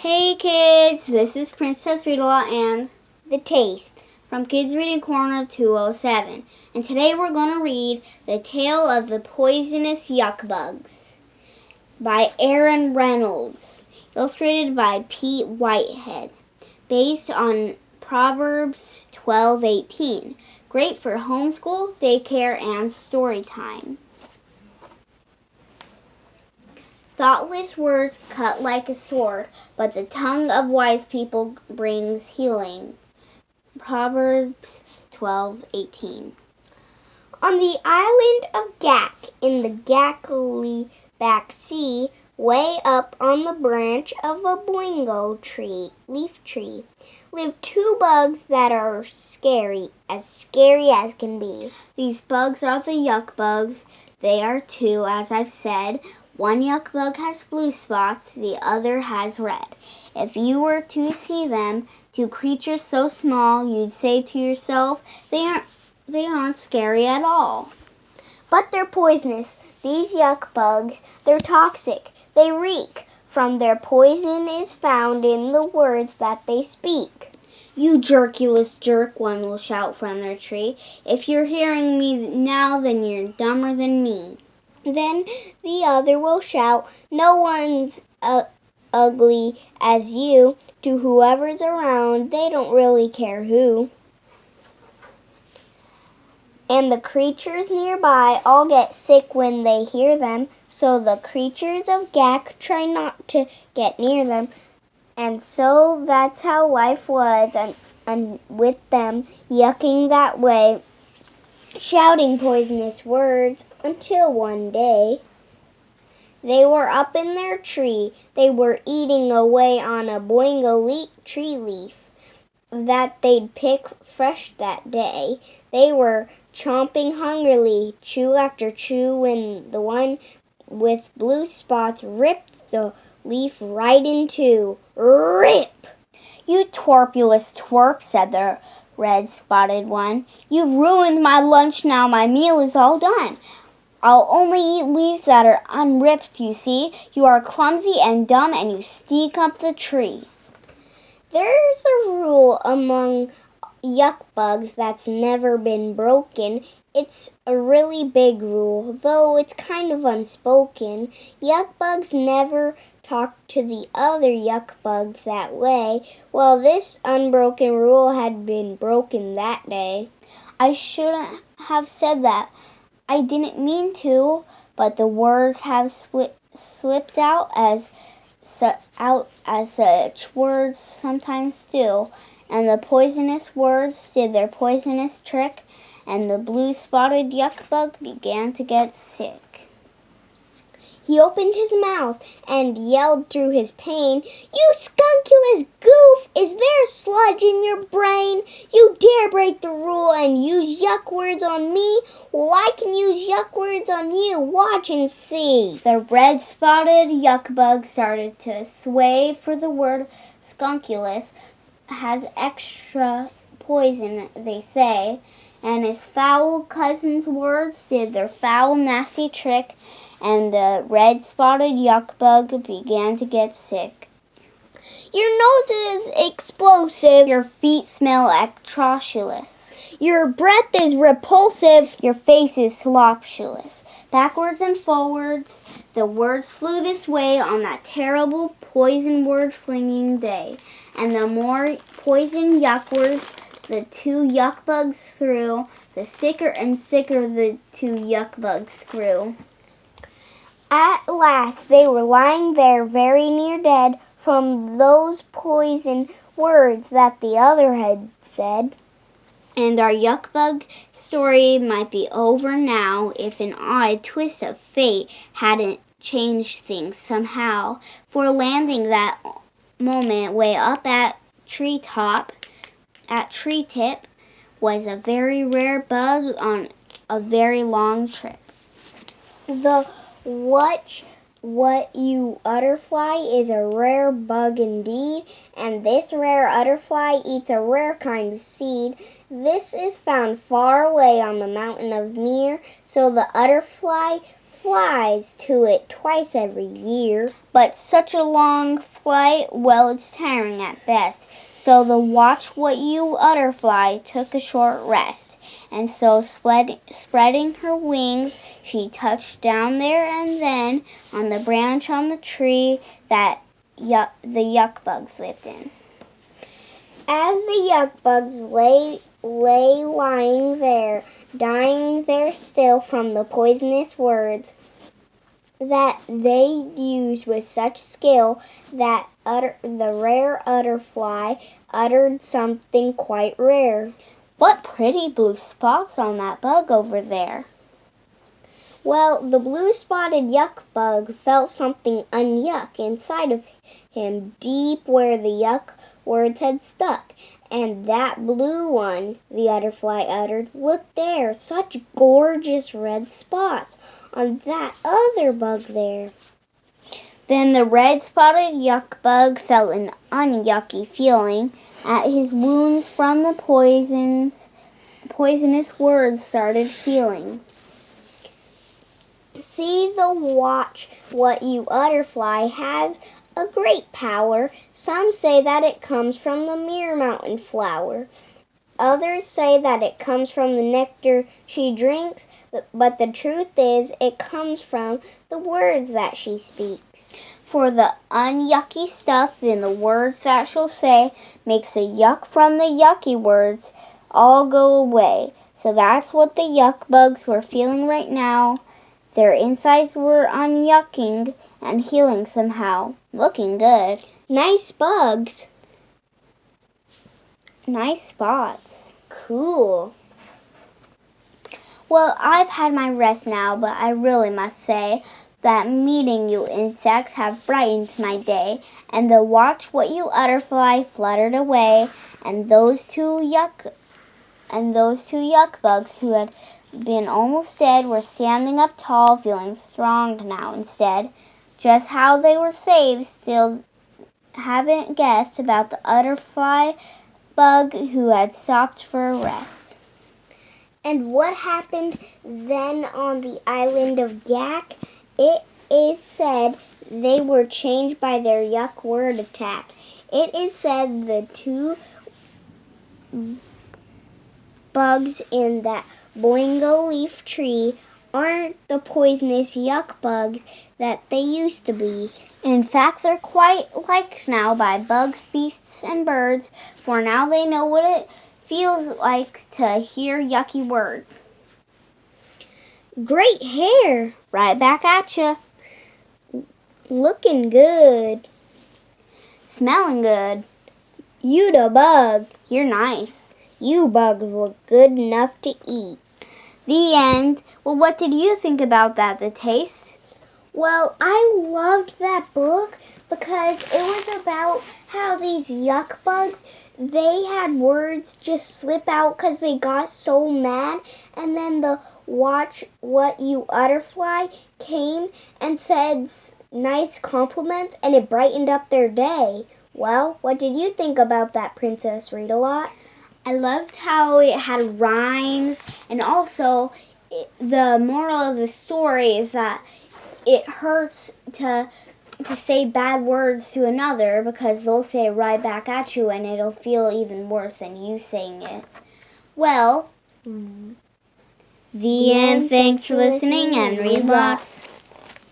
Hey kids, this is Princess Readalong and The Taste from Kids Reading Corner 207. And today we're going to read The Tale of the Poisonous Yuck Bugs by Art Reynold, illustrated by Pete Whitehead, based on Proverbs 12:18. Great for homeschool, daycare, and story time. Thoughtless words cut like a sword, but the tongue of wise people brings healing. Proverbs 12:18. On the island of Gak, in the Gakly-back Sea, way up on the branch of a boingo leaf tree, live two bugs that are scary as can be. These bugs are the yuck bugs. They are two, as I've said. One yuck bug has blue spots, the other has red. If you were to see them, two creatures so small, you'd say to yourself, they aren't scary at all. But they're poisonous. These yuck bugs, they're toxic. They reek. From their poison is found in the words that they speak. You jerkulous jerk, one will shout from their tree. If you're hearing me now, then you're dumber than me. Then the other will shout, no one's ugly as you. To whoever's around, they don't really care who. And the creatures nearby all get sick when they hear them, so the creatures of Gak try not to get near them. And so that's how life was, and with them yucking that way, shouting poisonous words, until one day they were up in their tree. They were eating away on a boingo tree leaf that they'd pick fresh that day. They were chomping hungrily, chew after chew, when the one with blue spots ripped the leaf right in two. Rip! You twerpulous twerp, said the red-spotted one. You've ruined my lunch now. My meal is all done. I'll only eat leaves that are unripped, you see. You are clumsy and dumb, and you stink up the tree. There's a rule among yuck bugs that's never been broken. It's a really big rule, though it's kind of unspoken. Yuck bugs never talk to the other yuck bugs that way. Well, this unbroken rule had been broken that day. I shouldn't have said that. I didn't mean to, but the words have slipped out as such words sometimes do. And the poisonous words did their poisonous trick, and the blue-spotted yuck bug began to get sick. He opened his mouth and yelled through his pain, "You skunkulous goof! Is there sludge in your brain? You dare break the rule and use yuck words on me? Well, I can use yuck words on you. Watch and see." The red-spotted yuck bug started to sway, for the word skunkulous has extra poison, they say, and his foul cousin's words did their foul, nasty trick, and the red-spotted yuck bug began to get sick. Your nose is explosive. Your feet smell atrocious. Your breath is repulsive. Your face is slopulous. Backwards and forwards, the words flew this way on that terrible poison word-flinging day. And the more poison yuck words the two yuck bugs threw, the sicker and sicker the two yuck bugs grew. At last they were lying there very near dead from those poison words that the other had said. And our yuck bug story might be over now if an odd twist of fate hadn't changed things somehow. For landing that moment way up at tree tip was a very rare bug on a very long trip. The what you utterfly is a rare bug indeed, and this rare utterfly eats a rare kind of seed. This is found far away on the mountain of Mere, so the utterfly flies to it twice every year. But such a long flight, well, it's tiring at best. So the watch what you utter fly took a short rest. And so spreading her wings, she touched down there and then on the branch on the tree that the yuck bugs lived in. As the yuck bugs lay lying there, dying there still from the poisonous words that they used with such skill, that the rare utterfly uttered something quite rare. What pretty blue spots on that bug over there. Well, the blue-spotted yuck bug felt something unyuck inside of him, deep where the yuck words had stuck. And that blue one, the utterfly uttered, look there, such gorgeous red spots on that other bug there. Then the red-spotted yuck bug felt an unyucky feeling at his wounds from the poisonous words started healing. See, the watch what you utterfly has a great power. Some say that it comes from the Mere Mountain flower. Others say that it comes from the nectar she drinks, but the truth is it comes from the words that she speaks. For the unyucky stuff in the words that she'll say makes the yuck from the yucky words all go away. So that's what the yuck bugs were feeling right now. Their insides were unyucking and healing somehow. Looking good. Nice bugs. Nice spots. Cool. Well, I've had my rest now, but I really must say that meeting you insects have brightened my day, and the watch what you utterfly fluttered away, and those two yuck bugs who had been almost dead were standing up tall, feeling strong now instead. Just how they were saved still haven't guessed about the utterfly bug who had stopped for a rest. And what happened then on the island of Gak? It is said they were changed by their yuck word attack. It is said the two bugs in that boingo leaf tree aren't the poisonous yuck bugs that they used to be. In fact, they're quite liked now by bugs, beasts, and birds, for now they know what it feels like to hear yucky words. Great hair. Right back at ya. Looking good. Smelling good. You the bug. You're nice. You bugs look good enough to eat. The end. Well, what did you think about that, the taste? Well, I loved that book because it was about how these yuck bugs, they had words just slip out because they got so mad, and then the watch what you utterfly came and said nice compliments, and it brightened up their day. Well, what did you think about that, Princess Read-A-Lot? I loved how it had rhymes, and also the moral of the story is that it hurts to say bad words to another because they'll say it right back at you and it'll feel even worse than you saying it. Well, the end. Thanks for listening and read lots.